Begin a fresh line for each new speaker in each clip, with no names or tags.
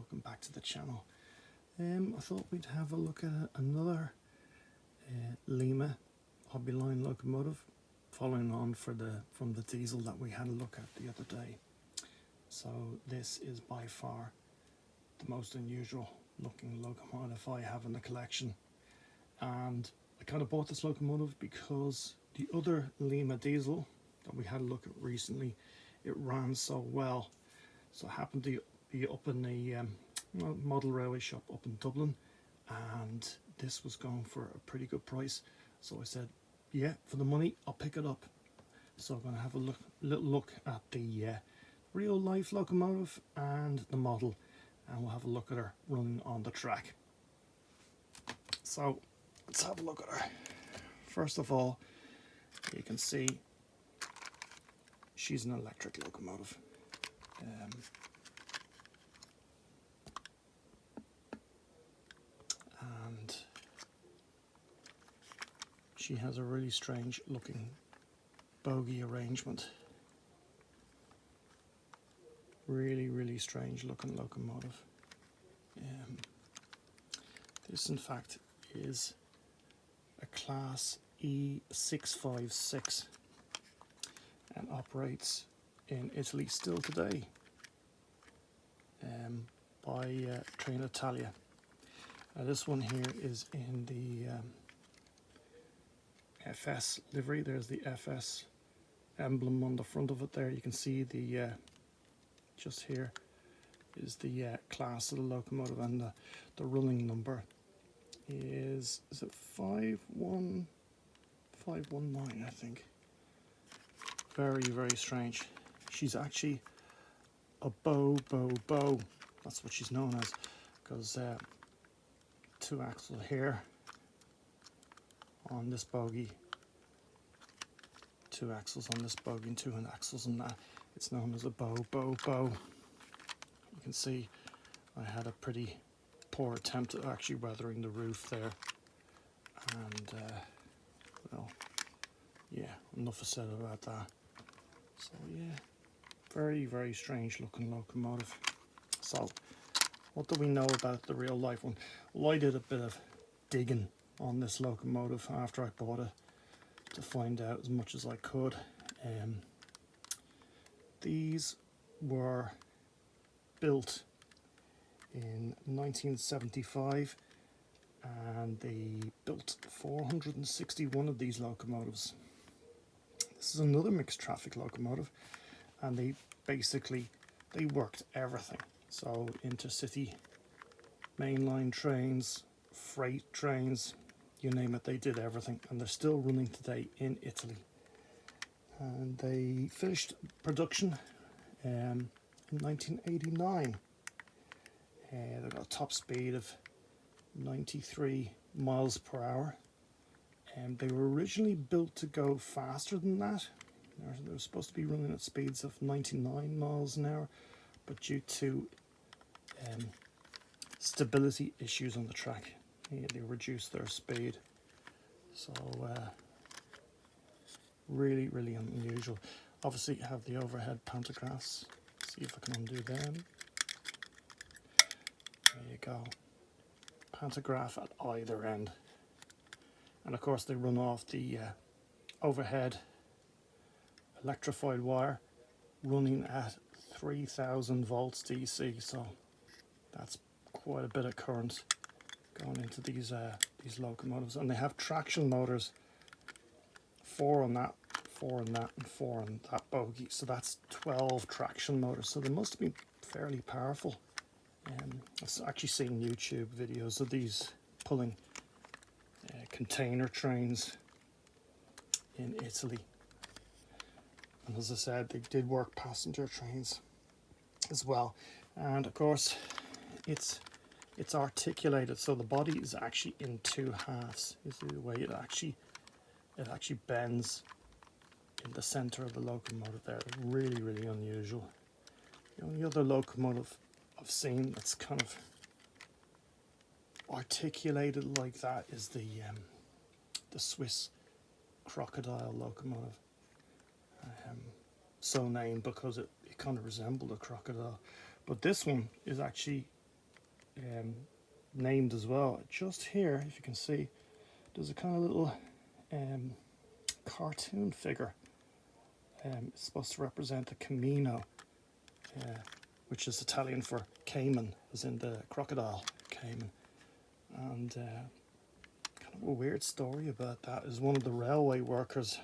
welcome back to the channel. I thought we'd have a look at another Lima hobby line locomotive, following on from the diesel that we had a look at the other day. So this is by far the most unusual looking locomotive I have in the collection, and I kind of bought this locomotive because the other Lima diesel that we had a look at recently, it ran so well. So I happened to be up in the model railway shop up in Dublin, and this was going for a pretty good price. So I said, yeah, for the money, I'll pick it up. So I'm going to have a little look at the real life locomotive and the model, and we'll have a look at her running on the track. So let's have a look at her. First of all, you can see she's an electric locomotive. And she has a really strange looking bogie arrangement. Really strange looking locomotive. This in fact is a class E656 and operates in Italy still today by Trenitalia. Now this one here is in the FS livery. There's the FS emblem on the front of it there. You can see the just here is the class of the locomotive, and the running number is it 51519, I think. Very strange. She's actually a bow. That's what she's known as, because 2 axle here on this bogie, 2 axles on this bogie, and 2 axles on that. It's known as a bow. You can see I had a pretty poor attempt at actually weathering the roof there, and well, yeah, enough is said about that. So yeah, very strange looking locomotive. So what do we know about the real life one? Well, I did a bit of digging on this locomotive after I bought it to find out as much as I could. These were built in 1975, and they built 461 of these locomotives. This is another mixed traffic locomotive, and they worked everything. So intercity, mainline trains, freight trains, you name it, they did everything, and they're still running today in Italy. And they finished production in 1989. They got a top speed of 93 miles per hour. And they were originally built to go faster than that. They were supposed to be running at speeds of 99 miles an hour, but due to stability issues on the track, they reduced their speed. So really unusual. Obviously you have the overhead pantographs. See if I can undo them. There you go. Pantograph at either end. And of course they run off the overhead electrified wire running at 3000 volts DC, so that's quite a bit of current going into these locomotives. And they have traction motors, 4 on that, 4 on that, and 4 on that bogie, so that's 12 traction motors. So they must have been fairly powerful. I've actually seen YouTube videos of these pulling container trains in Italy, and as I said, they did work passenger trains as well. And of course it's articulated, so the body is actually in 2 halves. You see the way it actually bends in the center of the locomotive there. Really unusual. The only other locomotive I've seen that's kind of articulated like that is the Swiss crocodile locomotive, so named because it kind of resembled a crocodile. But this one is actually named as well. Just here, if you can see, there's a kind of little cartoon figure. It's supposed to represent the Camino, which is Italian for caiman, as in the crocodile caiman. And kind of a weird story about that is one of the railway workers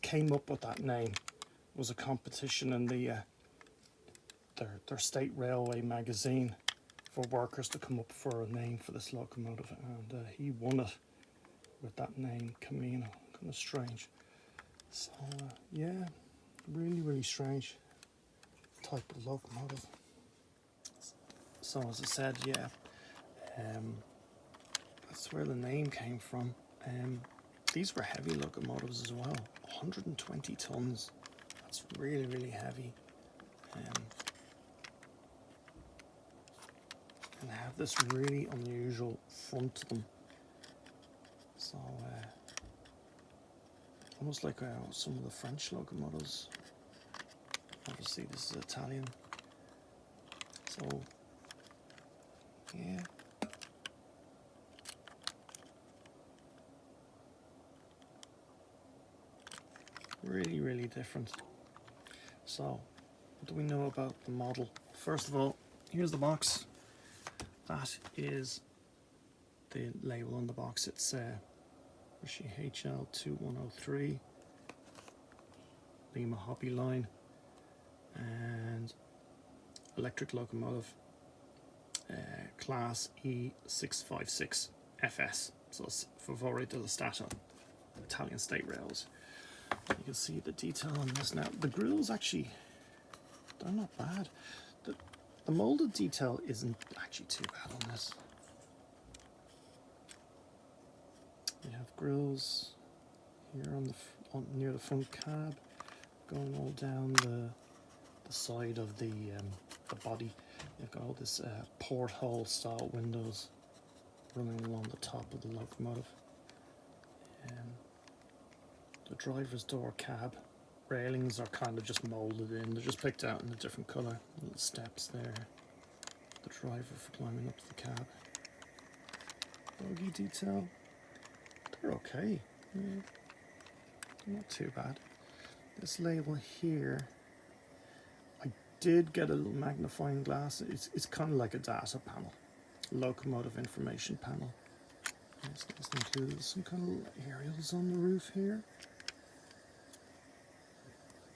came up with that name. It was a competition in their state railway magazine for workers to come up for a name for this locomotive, and he won it with that name, Camino. Kind of strange. So yeah, really strange type of locomotive. So as I said, yeah, that's where the name came from. These were heavy locomotives as well, 120 tons. That's really heavy. And they have this really unusual front to them. So almost like some of the French locomotives. Obviously this is Italian. So yeah. Really different. So what do we know about the model? First of all, here's the box. That is the label on the box. It's HL2103 Lima Hobby Line and electric locomotive, class E656 FS. So it's Favore dello Stato, Italian state rails. You can see the detail on this now. The grills actually, they're not bad. The molded detail isn't actually too bad on this. You have grills here on near the front cab, going all down the side of the body. You've got all this porthole style windows running along the top of the locomotive. The driver's door cab railings are kind of just molded in. They're just picked out in a different colour. Little steps there. The driver for climbing up to the cab. Bogie detail. They're okay. Yeah. They're not too bad. This label here, I did get a little magnifying glass. It's kind of like a data panel. Locomotive information panel. It's included some kind of aerials on the roof here.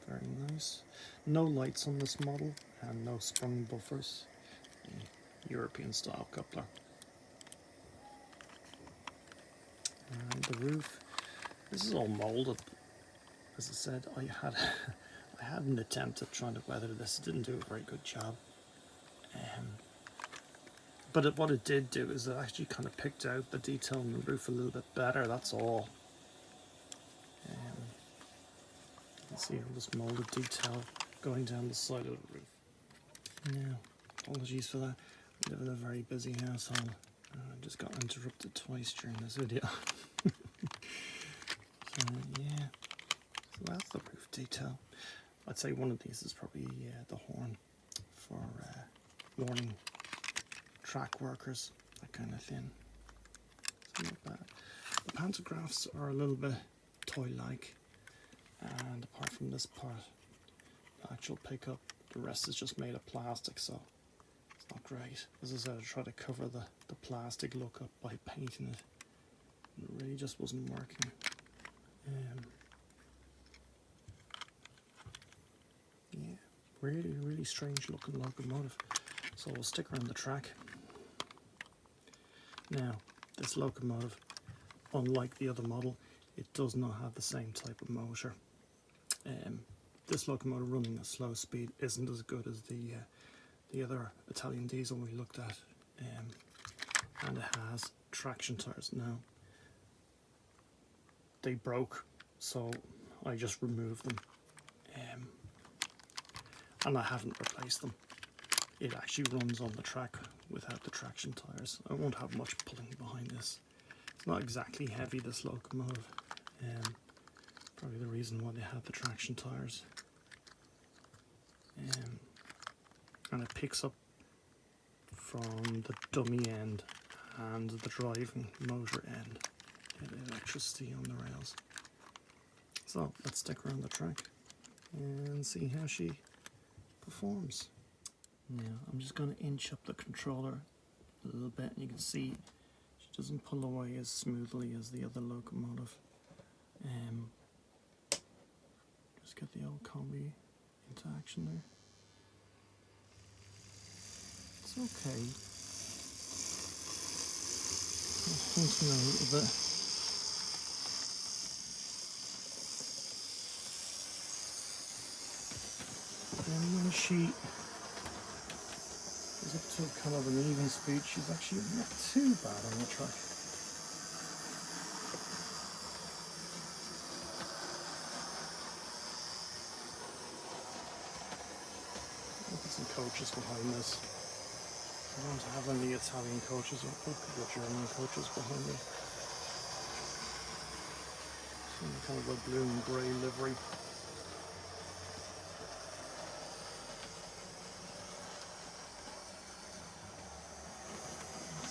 Very nice. No lights on this model and no sprung buffers. European style coupler. And the roof. This is all molded. As I said, I had an attempt at trying to weather this. It didn't do a very good job. But what it did do is it actually kind of picked out the detail on the roof a little bit better. That's all. You can see all this molded detail going down the side of the roof. Now, apologies for that. We live in a very busy household. I just got interrupted twice during this video. So yeah, so that's the roof detail. I'd say one of these is probably the horn for warning track workers, that kind of thing. So not bad. The pantographs are a little bit toy-like, and apart from this part, the actual pickup, the rest is just made of plastic, so it's not great. As I said, I tried to cover the plastic look up by painting it, and it really just wasn't working. Yeah, really strange looking locomotive. So we'll stick her on the track. Now, this locomotive, unlike the other model, it does not have the same type of motor. This locomotive running at slow speed isn't as good as the other Italian diesel we looked at, and it has traction tires. Now, they broke, so I just removed them, and I haven't replaced them. It actually runs on the track without the traction tires. I won't have much pulling behind this. It's not exactly heavy, this locomotive. Probably the reason why they have the traction tires. And it picks up from the dummy end and the driving motor end. Get electricity on the rails. So let's stick her on the track and see how she performs. Now I'm just going to inch up the controller a little bit, and you can see she doesn't pull away as smoothly as the other Locomotive. Just get the old combi into action there. It's okay. Hinting a little bit. And when she is up to kind of an even speed, she's actually not too bad on the track. Look at some coaches behind this. I don't have any Italian coaches, or a couple of German coaches behind me. Some kind of a blue and grey livery.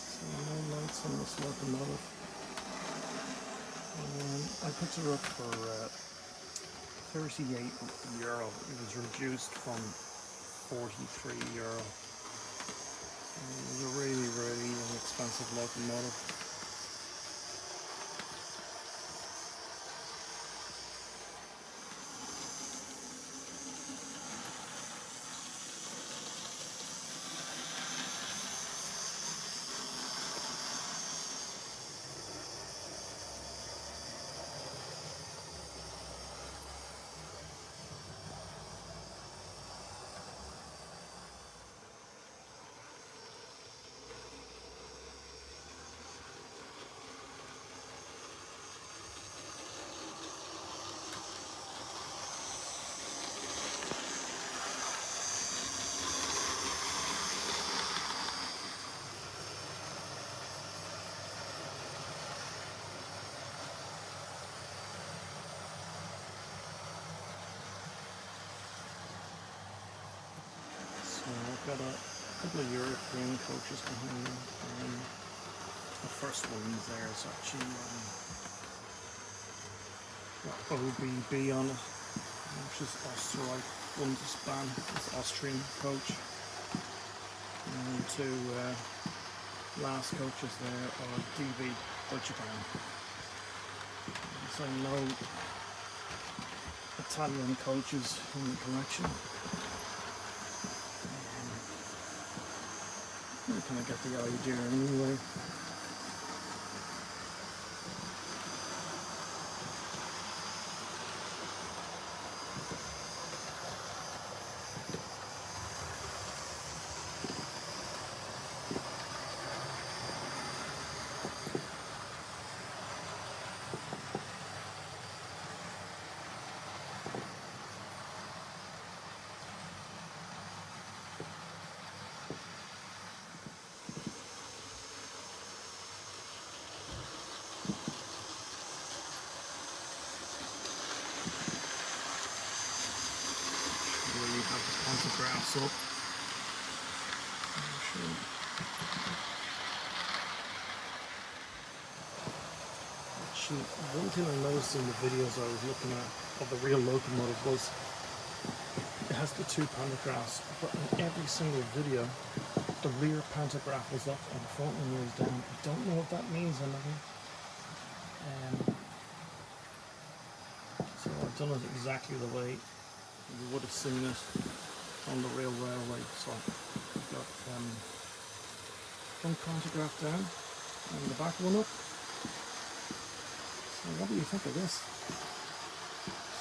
So no lights on this Locomotive. I picked her up for €38. It was reduced from €43. It was a really, really inexpensive Locomotive. So I've got a couple of European coaches behind me. The first one there is actually got OBB on it, which is Österreich Bundesbahn. It's Austrian coach. And two last coaches there are DB Deutsche Bahn. So no Italian coaches in the collection. You kind of get the idea anyway. Pantographs up. Actually, one thing I noticed in the videos I was looking at of the real Locomotive was it has the two pantographs, but in every single video the rear pantograph was up and the front one was down. I don't know if that means anything. So I've done it exactly the way you would have seen it on the real railway. So I've got front pantograph down and the back one up. So what do you think of this?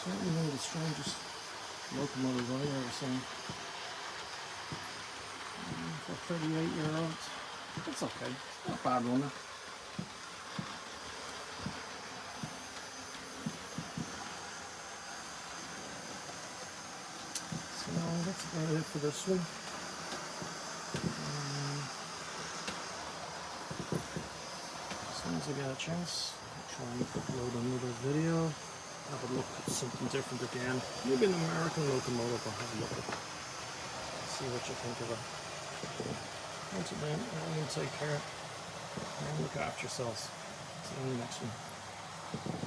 Certainly one of the strangest locomotives I've ever seen. For €38, it's okay. Not a bad runner. So that's about it for this one. As soon as I get a chance, I'll try and upload another video. Have a look at something different again. Maybe an American locomotive I'll have a look at. See what you think of it. Until then, everyone take care and look after yourselves. See you in the next one.